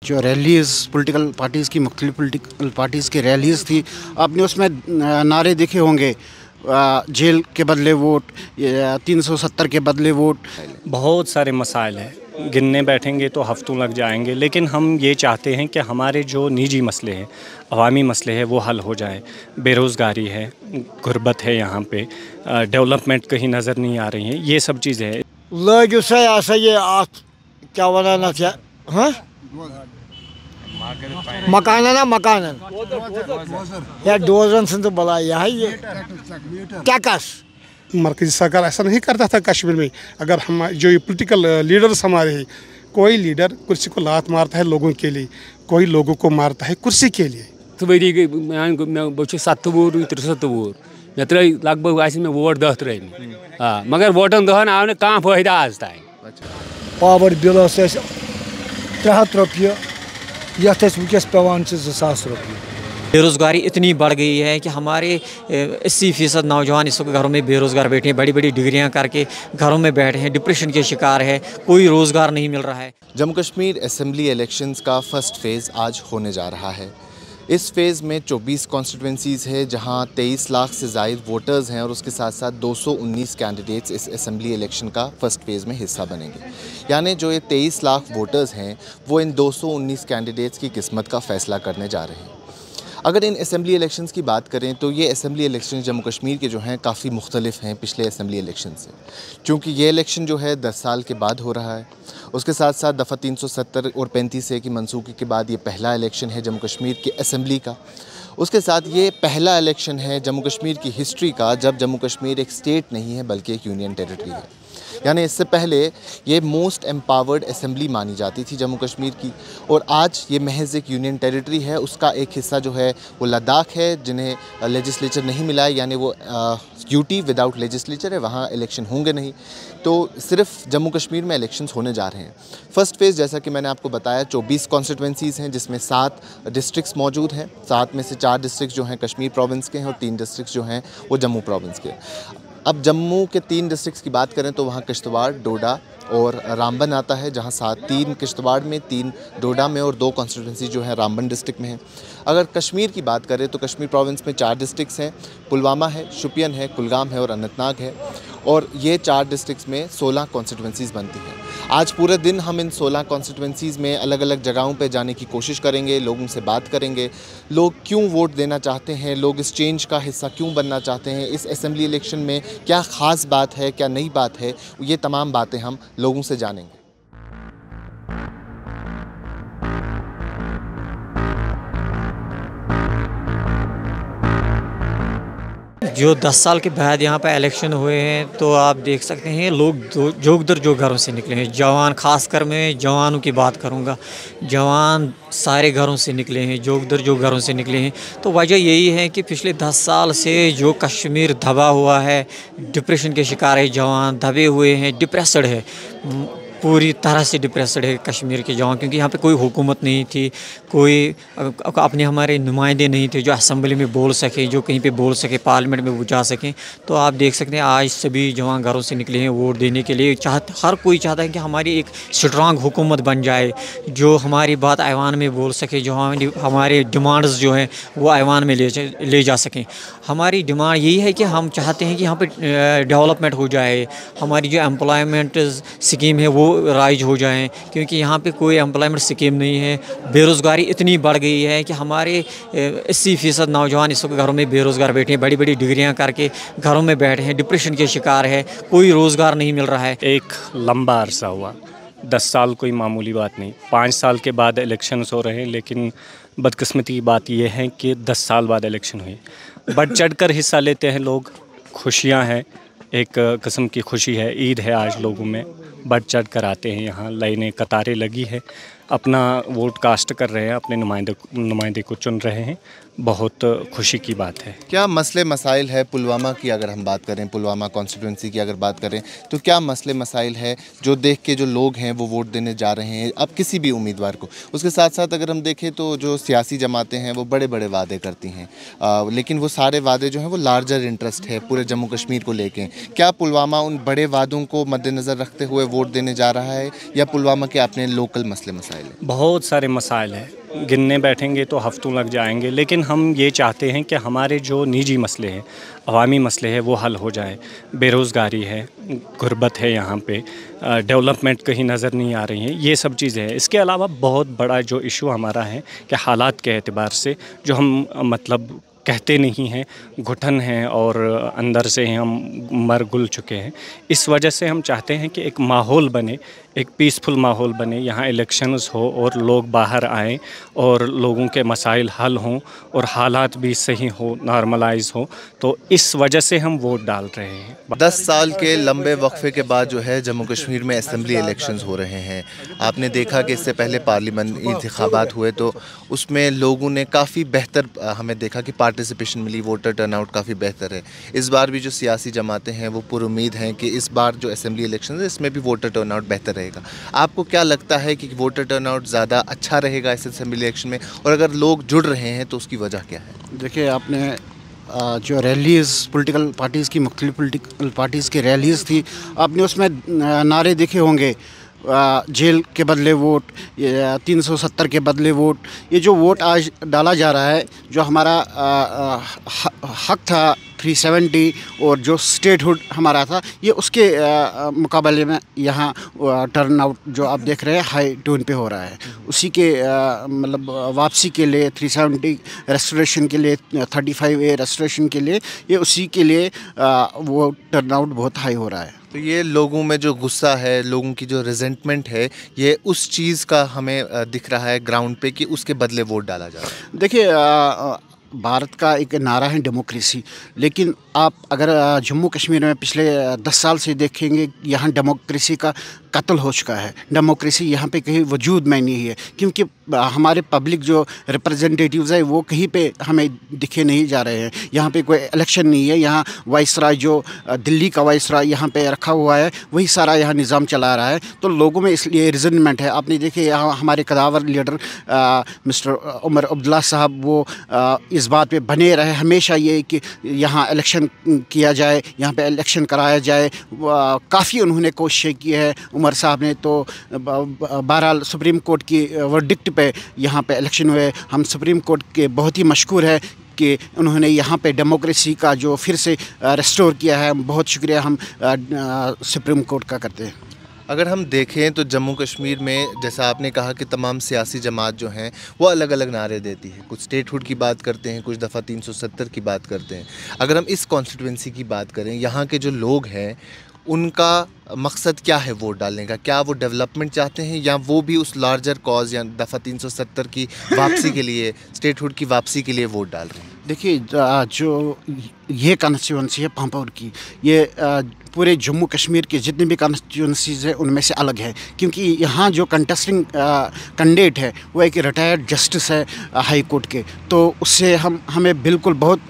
जो rallies political parties की मुख्तलिफ पॉलिटिकल पार्टीज़ की रैलीज़ थी, आपने उसमें नारे देखे होंगे, जेल के बदले वोट, 370 के बदले वोट। बहुत सारे मसाइल हैं, गिनने बैठेंगे तो हफ्तों लग जाएंगे, लेकिन हम ये चाहते हैं कि हमारे जो निजी मसले हैं, अवामी मसले हैं, वो हल हो जाए। बेरोज़गारी है, गुर्बत है, यहाँ पे डेवलपमेंट कहीं नज़र नहीं आ रही है, ये सब चीज़ें हैं। लगे ये क्या वन हाँ मकान या डोजन से तो बला ये टैक्स। मरकज़ी सरकार ऐसा नहीं करता था कश्मीर में। अगर हम जो ये पोलिटिकल लीडर्स हमारे हैं, कोई लीडर कुर्सी को लात मारता है लोगों के लिए, कोई लोगों को मारता है कुर्सी के लिए। तो बह 7 वोट 73 वोट मे त्र लगभग मे वोट 10 हाँ, मगर वोटन दहन आव कह फायदा आज तान। पावर बिल 300 रुपये यथ वस पेवान 2000 रुपये। बेरोज़गारी इतनी बढ़ गई है कि हमारे 80% नौजवान इस वक्त घरों में बेरोज़गार बैठे हैं, बड़ी बड़ी डिग्रियां करके घरों में बैठे हैं, डिप्रेशन के शिकार है, कोई रोज़गार नहीं मिल रहा है। जम्मू कश्मीर असेंबली इलेक्शंस का फर्स्ट फेज़ आज होने जा रहा है। इस फेज़ में 24 कॉन्स्टिट्यूंसीज़ है जहां 23 लाख से ज़ायद वोटर्स हैं और उसके साथ साथ 219 कैंडिडेट्स इस असेंबली इलेक्शन का फ़र्स्ट फेज़ में हिस्सा बनेंगे। यानी जो ये 23 लाख वोटर्स हैं वो इन 219 कैंडिडेट्स की किस्मत का फ़ैसला करने जा रहे हैं। अगर इन असेंबली इलेक्शंस की बात करें तो ये असेंबली इलेक्शन जम्मू कश्मीर के जो हैं काफ़ी मुख्तलिफ हैं पिछले असेंबली इलेक्शन से, क्योंकि ये इलेक्शन जो है 10 साल के बाद हो रहा है। उसके साथ साथ दफ़ा 370 और 35A की मनसूखी के बाद ये पहला इलेक्शन है जम्मू कश्मीर की असेंबली का। उसके साथ ये पहला इलेक्शन है जम्मू कश्मीर की हिस्ट्री का जब जम्मू कश्मीर एक स्टेट नहीं है बल्कि एक यूनियन टेरिटरी है। यानी इससे पहले ये मोस्ट एम्पावर्ड असेंबली मानी जाती थी जम्मू कश्मीर की, और आज ये महज एक यूनियन टेरिटरी है। उसका एक हिस्सा जो है वो लद्दाख है, जिन्हें लेजिस्लेचर नहीं मिला है, यानी वो यूटी विदाउट लेजिस्लेचर है, वहाँ इलेक्शन होंगे नहीं। तो सिर्फ जम्मू कश्मीर में इलेक्शंस होने जा रहे हैं। फ़र्स्ट फेज़ जैसा कि मैंने आपको बताया 24 कॉन्स्टिट्यूंसीज़ हैं जिसमें 7 डिस्ट्रिक्ट्स मौजूद हैं। 7 में से 4 डिस्ट्रिक्ट जो हैं कश्मीर प्रोविंस के हैं और 3 डिस्ट्रिक्ट जो हैं वो जम्मू प्रोविंस के। अब जम्मू के 3 डिस्ट्रिक्ट्स की बात करें तो वहाँ किश्तवाड़, डोडा और रामबन आता है, जहाँ 3 किश्तवाड़ में, 3 डोडा में और 2 कॉन्स्टिट्यूंसी जो है रामबन डिस्ट्रिक्ट में है। अगर कश्मीर की बात करें तो कश्मीर प्रोविंस में 4 डिस्ट्रिक्ट्स हैं, पुलवामा है, शुपियन है, कुलगाम है और अनंतनाग है, और ये 4 डिस्ट्रिक्ट्स में 16 कॉन्स्टिट्यूंसीज़ बनती हैं। आज पूरे दिन हम इन 16 कॉन्स्टिट्यूंसीज़ में अलग अलग जगहों पे जाने की कोशिश करेंगे, लोगों से बात करेंगे, लोग क्यों वोट देना चाहते हैं, लोग इस चेंज का हिस्सा क्यों बनना चाहते हैं, इस असेंबली इलेक्शन में क्या ख़ास बात है, क्या नई बात है, ये तमाम बातें हम लोगों से जानेंगे। जो 10 साल के बाद यहाँ पर इलेक्शन हुए हैं तो आप देख सकते हैं लोग जोग दर जो घरों से निकले हैं। जवान, खासकर मैं जवानों की बात करूँगा, जवान सारे घरों से निकले हैं, जोग दर जो घरों से निकले हैं। तो वजह यही है कि पिछले 10 साल से जो कश्मीर दबा हुआ है, डिप्रेशन के शिकार है, जवान दबे हुए हैं, डिप्रेस्ड है, पूरी तरह से डिप्रेस्ड है कश्मीर के जवान, क्योंकि यहाँ पे कोई हुकूमत नहीं थी, कोई अपने हमारे नुमाइंदे नहीं थे जो असेंबली में बोल सके, जो कहीं पे बोल सके, पार्लियामेंट में वो जा सकें। तो आप देख सकते हैं आज सभी जवान घरों से निकले हैं वोट देने के लिए। हर कोई चाहता है कि हमारी एक स्ट्रांग हुकूमत बन जाए जो हमारी बात ऐवान में बोल सके, जो हमारे डिमांड्स जो हैं वो ऐवान में ले जा सकें। हमारी डिमांड यही है कि हम चाहते हैं कि यहाँ पर डेवलपमेंट हो जाए, हमारी जो एम्प्लॉयमेंट स्कीम है वो राइज हो जाएं, क्योंकि यहाँ पे कोई एम्प्लॉयमेंट स्कीम नहीं है। बेरोज़गारी इतनी बढ़ गई है कि हमारे 80% नौजवान इस वक्त घरों में बेरोज़गार बैठे हैं, बड़ी बड़ी डिग्रियां करके घरों में बैठे हैं, डिप्रेशन के शिकार है, कोई रोज़गार नहीं मिल रहा है। एक लंबा अरसा हुआ, 10 साल कोई मामूली बात नहीं। 5 साल के बाद इलेक्शंस हो रहे हैं, लेकिन बदकिस्मती की बात यह है कि 10 साल बाद इलेक्शन हुई। बढ़ चढ़ कर हिस्सा लेते हैं लोग, खुशियाँ हैं, एक किस्म की खुशी है, ईद है आज लोगों में, बढ़ चढ़ कर आते हैं यहाँ, लाइनें कतारें लगी है, अपना वोट कास्ट कर रहे हैं, अपने नुमाइंदे को चुन रहे हैं। बहुत खुशी की बात है। क्या मसले मसाइल है पुलवामा की अगर हम बात करें, पुलवामा कॉन्स्टिट्यूंसी की अगर बात करें तो क्या मसले मसाइल है जो देख के जो लोग हैं वो वोट देने जा रहे हैं अब किसी भी उम्मीदवार को? उसके साथ साथ अगर हम देखें तो जो सियासी जमातें हैं वो बड़े बड़े वादे करती हैं, लेकिन वो सारे वादे जो हैं वो लार्जर इंटरेस्ट है पूरे जम्मू कश्मीर को लेके। क्या पुलवामा उन बड़े वादों को मद्देनज़र रखते हुए वोट देने जा रहा है या पुलवामा के अपने लोकल मसले मसाइल? मसाइल हैं? बहुत सारे मसाइल हैं, गिनने बैठेंगे तो हफ्तों लग जाएंगे, लेकिन हम ये चाहते हैं कि हमारे जो निजी मसले हैं, अवामी मसले हैं, वो हल हो जाए। बेरोज़गारी है, गुर्बत है, यहाँ पे डेवलपमेंट कहीं नज़र नहीं आ रही है, ये सब चीज़ें हैं। इसके अलावा बहुत बड़ा जो इशू हमारा है कि हालात के एतबार से जो हम मतलब कहते नहीं हैं, घुटन हैं और अंदर से हम मर गुल चुके हैं। इस वजह से हम चाहते हैं कि एक माहौल बने, एक पीसफुल माहौल बने, यहाँ इलेक्शंस हो और लोग बाहर आएँ और लोगों के मसाइल हल हों और हालात भी सही हो, नॉर्मलाइज हो। तो इस वजह से हम वोट डाल रहे हैं। 10 साल के लंबे वक्फे के बाद जो है जम्मू कश्मीर में असेंबली इलेक्शंस हो रहे हैं। आपने देखा कि इससे पहले पार्लियामेंट इंतखाबात हुए तो उसमें लोगों ने काफ़ी बेहतर हमें देखा कि पार्टिसिपेशन मिली, वोटर टर्नआउट काफ़ी बेहतर है। इस बार भी जो सियासी जमातें हैं वो पुरुमीद हैं कि इस बार जो असेंबली इलेक्शन है इसमें भी वोटर टर्नआउट बेहतर रहेगा। आपको क्या लगता है कि वोटर टर्नआउट ज़्यादा अच्छा रहेगा इस असेंबली इलेक्शन में, और अगर लोग जुड़ रहे हैं तो उसकी वजह क्या है? देखिए, आपने जो रैलीज़ पॉलिटिकल पार्टीज़ की मुख्तलिफ पॉलिटिकल पार्टीज़ की रैलीज़ थी, आपने उसमें नारे देखे होंगे, जेल के बदले वोट, 370 के बदले वोट। ये जो वोट आज डाला जा रहा है, जो हमारा हक था 370 और जो स्टेटहुड हमारा था, ये उसके मुकाबले में यहाँ टर्न आउट जो आप देख रहे हैं हाई टोन पे हो रहा है। उसी के मतलब वापसी के लिए 370 रेस्टोरेशन के लिए, 35A रेस्टोरेशन के लिए, ये उसी के लिए वो टर्न आउट बहुत हाई हो रहा है। तो ये लोगों में जो गुस्सा है, लोगों की जो रिजेंटमेंट है, ये उस चीज़ का हमें दिख रहा है ग्राउंड पे कि उसके बदले वोट डाला जा रहा है। देखिए, भारत का एक नारा है डेमोक्रेसी, लेकिन आप अगर जम्मू कश्मीर में पिछले 10 साल से देखेंगे, यहाँ डेमोक्रेसी का कत्ल हो चुका है। डेमोक्रेसी यहाँ पे कहीं वजूद में नहीं है, क्योंकि हमारे पब्लिक जो रिप्रेजेंटेटिव्स है वो कहीं पे हमें दिखे नहीं जा रहे हैं। यहाँ पे कोई इलेक्शन नहीं है। यहाँ वाइसराय जो दिल्ली का वाइसराय यहाँ पे रखा हुआ है, वही सारा यहाँ निज़ाम चला रहा है। तो लोगों में इसलिए रिजनमेंट है। आपने देखे यहाँ हमारे कदावर लीडर मिस्टर उमर अब्दुल्ला साहब, वो इस बात पे बने रहे हमेशा ये कि यहाँ इलेक्शन किया जाए, यहाँ पे इलेक्शन कराया जाए। काफ़ी उन्होंने कोशिश की है उमर साहब ने। तो बहरहाल सुप्रीम कोर्ट की वर्डिक्ट पे यहाँ पे इलेक्शन हुए। हम सुप्रीम कोर्ट के बहुत ही मशकूर है कि उन्होंने यहाँ पे डेमोक्रेसी का जो फिर से रेस्टोर किया है। बहुत शुक्रिया हम सुप्रीम कोर्ट का करते हैं। अगर हम देखें तो जम्मू कश्मीर में जैसा आपने कहा कि तमाम सियासी जमात जो हैं वो अलग अलग नारे देती है। कुछ स्टेटहुड की बात करते हैं, कुछ दफ़ा 370 की बात करते हैं। अगर हम इस कॉन्स्टिट्यूंसी की बात करें, यहाँ के जो लोग हैं उनका मकसद क्या है वोट डालने का? क्या वो डेवलपमेंट चाहते हैं या वो भी उस लार्जर कॉज या दफ़ा 370 की वापसी के लिए, स्टेटहुड की वापसी के लिए वोट डाल रहे हैं? देखिए, जो ये कॉन्स्टिट्यूंसी है पांपोर की, ये पूरे जम्मू कश्मीर के जितने भी कॉन्स्टिट्यूंसीज़ हैं उनमें से अलग है, क्योंकि यहाँ जो कंटेस्टिंग कैंडिडेट है वो एक रिटायर्ड जस्टिस है हाई कोर्ट के। तो उससे हमें बिल्कुल बहुत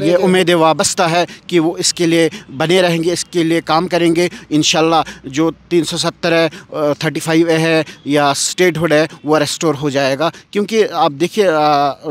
ये उम्मीद वाबस्ता है कि वो इसके लिए बने रहेंगे, इसके लिए काम करेंगे। इंशाल्लाह जो 370 है, 35A है या स्टेटहुड है, वो रेस्टोर हो जाएगा। क्योंकि आप देखिए,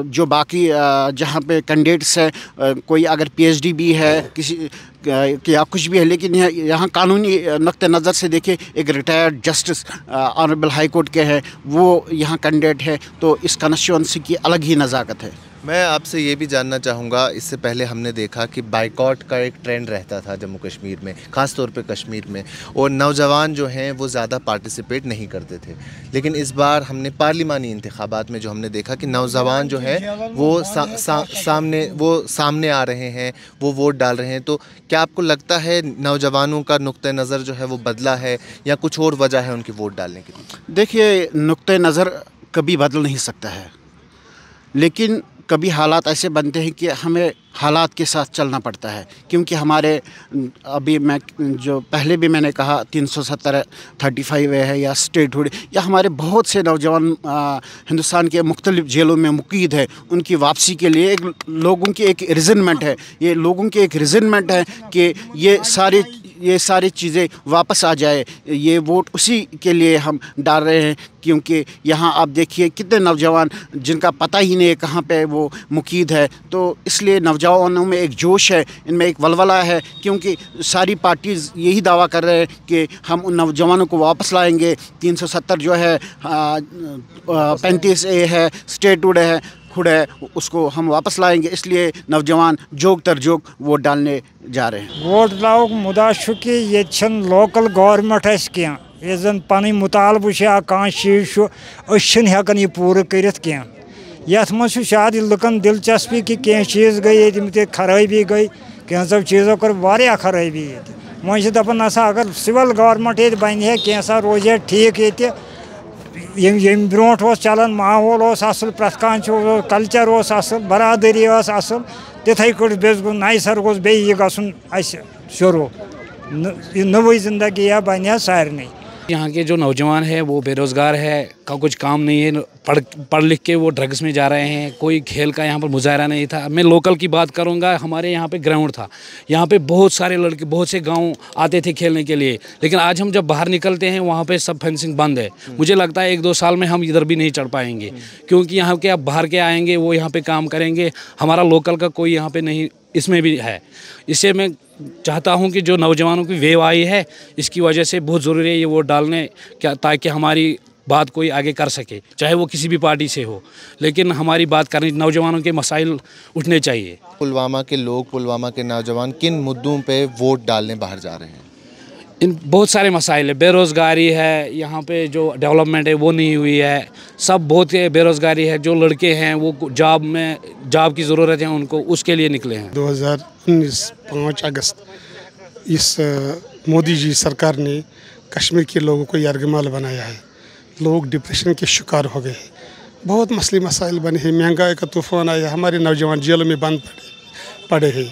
जो बाकी जहाँ पे कैंडिडेट्स हैं, कोई अगर PhD भी है किसी या कुछ भी है, लेकिन यहाँ कानूनी नुक्ते नज़र से देखें, एक retired justice honourable high court के हैं, वो यहाँ कैंडिडेट है। तो इस कॉन्स्टिट्यूंसी की अलग ही नज़ाकत है। मैं आपसे ये भी जानना चाहूँगा, इससे पहले हमने देखा कि बाइकॉट का एक ट्रेंड रहता था जम्मू कश्मीर में, ख़ास तौर पे कश्मीर में, और नौजवान जो हैं वो ज़्यादा पार्टिसिपेट नहीं करते थे। लेकिन इस बार हमने पार्लिमानी इंतखाबात में जो हमने देखा कि नौजवान जो हैं वो सामने आ रहे हैं, वो वोट डाल रहे हैं। तो क्या आपको लगता है नौजवानों का नुक्ते नज़र जो है वो बदला है या कुछ और वजह है उनकी वोट डालने की? देखिए, नुक्ते नज़र कभी बदल नहीं सकता है, लेकिन कभी हालात ऐसे बनते हैं कि हमें हालात के साथ चलना पड़ता है। क्योंकि हमारे अभी मैं जो पहले भी मैंने कहा 370 35A है या स्टेटहुड, या हमारे बहुत से नौजवान हिंदुस्तान के मुख्तलिफ जेलों में मुकीद है। उनकी वापसी के लिए लोगों की एक रिजनमेंट है, ये लोगों की एक रिजनमेंट है कि ये सारी चीज़ें वापस आ जाए, ये वोट उसी के लिए हम डाल रहे हैं, क्योंकि यहाँ आप देखिए कितने नौजवान जिनका पता ही नहीं है कहाँ पे वो मुकीद है। तो इसलिए नौजवानों में एक जोश है, इनमें एक वलवला है, क्योंकि सारी पार्टीज़ यही दावा कर रहे हैं कि हम उन नौजवानों को वापस लाएंगे। 370 जो है 35A है, स्टेटहुड है, खुद है, उसको हम वापस लाएंगे। इसलिए नौजवान जोग तर जोग वोट डालने जा रहे हैं। वोट लाओ मुदा कि ये लोकल गवर्नमेंट क्या ये जन पन मुतालबु चीज हेकन यह पूरा कर यथ मज शायद लुकन दिलचस्पी कि कह चीज़ गई खराबी गई, कैंसो चीज़ों कर वारिया खराबी वो दपान नसा अगर सिविल गवर्नमेंट ये बन है कैसा रोज है ठीक ये ब्रो चलान माहौल असल प्रत कह कल्चर असल बरादरी असल तिथे कट बेस गो नई सर गोस बे गन शुरू नई जिंदगी बन सारे। यहाँ के जो नौजवान है वो बेरोज़गार है, का कुछ काम नहीं है, पढ़ लिख के वो ड्रग्स में जा रहे हैं, कोई खेल का यहाँ पर मुजाहरा नहीं था। मैं लोकल की बात करूँगा, हमारे यहाँ पे ग्राउंड था, यहाँ पे बहुत सारे लड़के बहुत से गांव आते थे खेलने के लिए, लेकिन आज हम जब बाहर निकलते हैं वहाँ पे सब फेंसिंग बंद है। मुझे लगता है 1-2 साल में हम इधर भी नहीं चढ़ पाएंगे, क्योंकि यहाँ के अब बाहर के आएँगे वो यहाँ पर काम करेंगे, हमारा लोकल का कोई यहाँ पर नहीं इसमें भी है। इससे मैं चाहता हूं कि जो नौजवानों की वेव आई है इसकी वजह से बहुत ज़रूरी है ये वोट डालने क्या, ताकि हमारी बात कोई आगे कर सके, चाहे वो किसी भी पार्टी से हो, लेकिन हमारी बात करनी, नौजवानों के मसाइल उठने चाहिए। पुलवामा के लोग, पुलवामा के नौजवान किन मुद्दों पे वोट डालने बाहर जा रहे हैं? इन बहुत सारे मसाइल है, बेरोज़गारी है, यहाँ पे जो डेवलपमेंट है वो नहीं हुई है, सब बहुत बेरोज़गारी है, जो लड़के हैं वो जॉब की ज़रूरत है उनको, उसके लिए निकले हैं। 2019 5 अगस्त इस मोदी जी सरकार ने कश्मीर के लोगों को यरगमाल बनाया है। लोग डिप्रेशन के शिकार हो गए, बहुत मसले मसाइल बने हैं, महंगाई का तूफ़ान आया, हमारे नौजवान जेलों में बंद पड़े हैं।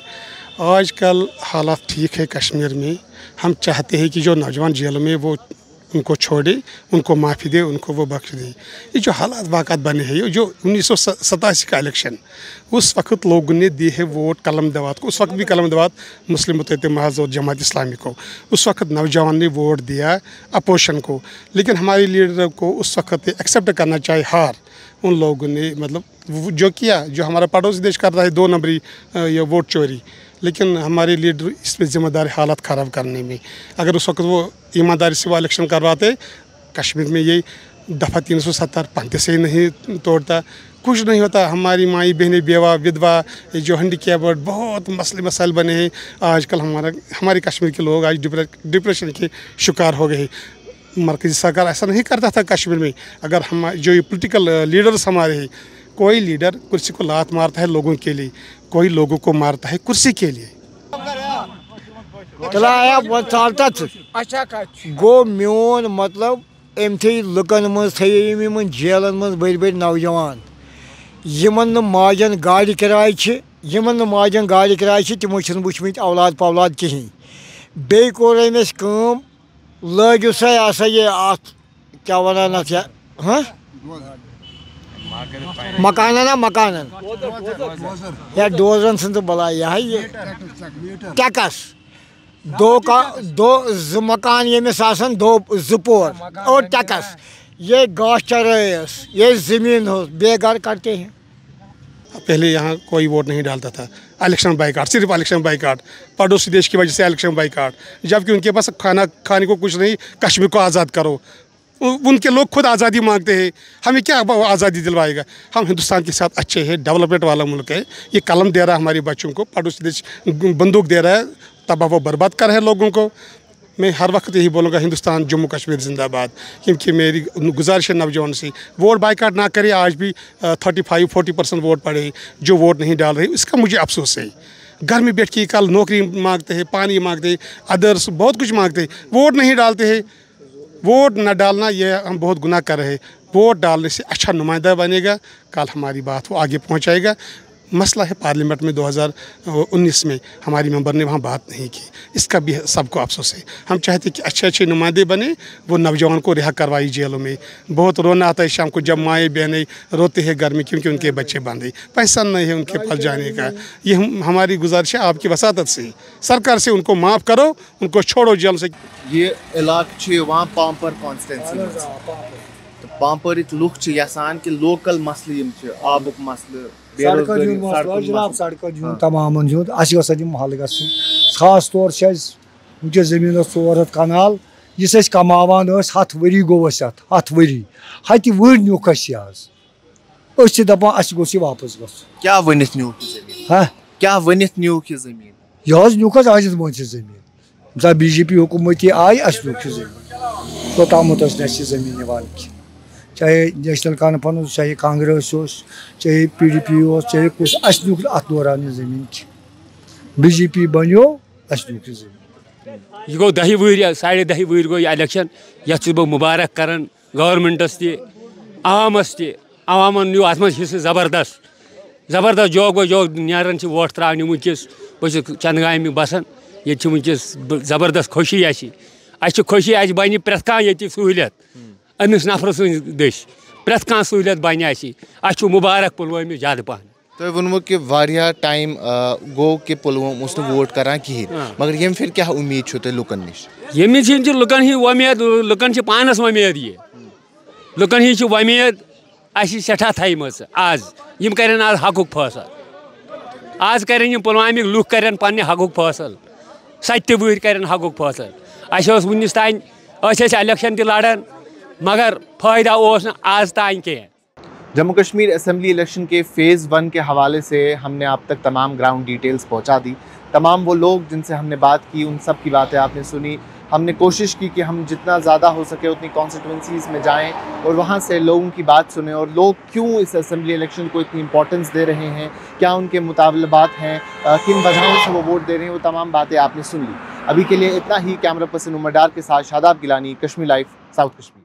आजकल हालात ठीक है कश्मीर में, हम चाहते हैं कि जो नौजवान जेल में वो उनको छोड़े, उनको माफ़ी दे, उनको वो बख्श दे। ये जो हालात वाक़ात बने हैं, जो 1987 का इलेक्शन, उस वक्त लोगों ने दी है वोट कलम दवात को, उस वक्त भी कलम दवात मुस्लिम मुत्तहिद महज़ और जमात इस्लामी को, उस वक्त नौजवान ने वोट दिया अपोजिशन को, लेकिन हमारे लीडर को उस वक्त एक्सेप्ट करना चाहिए हार। उन लोगों ने मतलब जो किया, जो हमारा पड़ोसी देश कर रहा है 2 नंबरी ये वोट चोरी, लेकिन हमारे लीडर इसमें ज़िम्मेदार हालात ख़राब करने में। अगर उस वक्त वो ईमानदारी से वो इलेक्शन करवाते, कश्मीर में ये दफ़ा 370 पंथ से नहीं तोड़ता, कुछ नहीं होता। हमारी माई बहनें, बेवा, विधवा, जो हैंडीकैप्ड, बहुत मसले मसाइल बने हैं। आजकल हमारे कश्मीर के लोग आज डिप्रेशन के शिकार हो गए। मरकज़ी सरकार ऐसा नहीं करता था कश्मीर में। अगर हम जो ये पोलिटिकल लीडर्स हमारे हैं, कोई लीडर कुर्सी को लात मारता है लोगों के लिए, कोई लोगों को मारता है कुर्सी के लिए। गो मोन मतलब अम थे लुकन मज थे जेलन मज बड़ बड़ नौजवान यमन माजन गाड़ी किराय यमन माजन गाड़ी किराय तमो वुचमत औलाद पौलाद कहें। बे कोर अमस कम लगियो सा ये क्या वन हाँ मकानन या डोजन सन तो बला ये टैक्स दो मकान यमिस आसन 2 पोर और टैक्स ये गाछ चराइस ये ज़मीन हो बेघर करते हैं। पहले यहाँ कोई वोट नहीं डालता था, इलेक्शन बाइकाट, सिर्फ इलेक्शन बाइकाट, पड़ोसी देश की वजह से इलेक्शन बाइकाट, जबकि उनके पास खाने को कुछ नहीं। कश्मीर को आज़ाद करो, उनके लोग खुद आज़ादी मांगते हैं, हमें क्या आज़ादी दिलवाएगा। हम हिंदुस्तान के साथ अच्छे हैं, डेवलपमेंट वाला मुल्क है। ये कलम दे रहा है हमारे बच्चों को, पड़ोसी देश बंदूक दे रहा है, तब वो बर्बाद कर रहे हैं लोगों को। मैं हर वक्त यही बोलूँगा, हिंदुस्तान जम्मू कश्मीर जिंदाबाद। क्योंकि मेरी गुजारिश है नौजवान से, वोट बाइकाट ना करें। आज भी 35-40% वोट पड़े जो वोट नहीं डाल रहे, इसका मुझे अफसोस है। घर में बैठ के कल नौकरी मांगते हैं, पानी मांगते हैं, अदर्स बहुत कुछ मांगते हैं, वोट नहीं डालते हैं। वोट न डालना ये हम बहुत गुनाह कर रहे हैं। वोट डालने से अच्छा नुमाइंदा बनेगा, कल हमारी बात वो आगे पहुंचाएगा। मसला है पार्लियामेंट में 2019 में हमारी मेंबर ने वहाँ बात नहीं की, इसका भी सबको अफसोस है। हम चाहते कि अच्छे अच्छे नुमाइंदे बने, वो नौजवान को रिहा करवाई जेलों में। बहुत रोना आता है शाम को जब माएँ बहनें रोते हैं घर में क्योंकि उनके बच्चे बंद हैं, पैसा नहीं है उनके पास जाने का। ये हमारी गुजारिश है आपकी वसातत से, सरकार से उनको माफ़ करो, उनको छोड़ो जेल से। ये इलाका पामपर कॉन्स्टिट्यूंसी तो पामपरिक लुक यसान कि लोकल मसले आबुक मसले सड़क तमाम हल ग खास तौर वस जमीन 400 कनाल इस कमान 7 वरी गो 7 वरी हत वह नुक आज दपान अस वापस क्या वनित न्यूक जमीन हाँ क्या वनित न्यूक जमीन यह नुक आज जमीन BJP हुकूमत आई अस नुक जमीन तोतामत जमीन निवान की, चाहे नेशनल कॉन्फ्रेंस, चाहे कांग्रेस हो, चाहे PDP हो, चाहे कुछ अस नुक अत दौरान जमीन की BJP बनो अस नुक जमीन। यह गो 10 वरी 10.5 वरी गो इलेक्शन यह बह मुबारक कर गवर्नमेंटस तवामस तवामन न्यू अत हिस्से जबरदस्त जोग जोग नारान वोट त्राने वनकस बस चंदगाम बसान ये वनकस जबरदस्त खुशी खुशी बन प्रेथ कह सहूलियत अमिस नफर दश प्रेथ कह सहूलियत बन अस मुबारक पुलवामा ज्यादा पहन। तो वो कि वारिया टाइम गो कि पुलवामा उस वोट करान कहें, मगर ये फिर क्या उम्मीद तुम लुकन नश ये लुकन ही वमेद लुकन पानस वमेद ये लुकन ही वमेद सठा थम आज यम करें आज हकुक फैसल, आज करें पुलवामिक लुक करें पन्ने हकुक फैसल, 7 वहर करें हकुक फैसल। अस वनिस तान इलेक्शन तह लड़ान मगर फायदा आज तान कह। जम्मू कश्मीर असेंबली इलेक्शन के फ़ेज़ 1 के हवाले से हमने आप तक तमाम ग्राउंड डिटेल्स पहुंचा दी। तमाम वो लोग जिनसे हमने बात की उन सब की बातें आपने सुनी। हमने कोशिश की कि हम जितना ज़्यादा हो सके उतनी कॉन्स्टिट्यूंसीज़ में जाएं और वहाँ से लोगों की बात सुने और लोग क्यों इस असेंबली इलेक्शन को इतनी इंपॉर्टेंस दे रहे हैं, क्या उनके मुतालबात हैं, किन वजहों से वो वोट दे रहे हैं, वो तमाम बातें आपने सुन ली। अभी के लिए इतना ही। कैमरा पर्सन उमर डार के साथ शादाब गिलानी, कश्मीर लाइव, साउथ कश्मीर।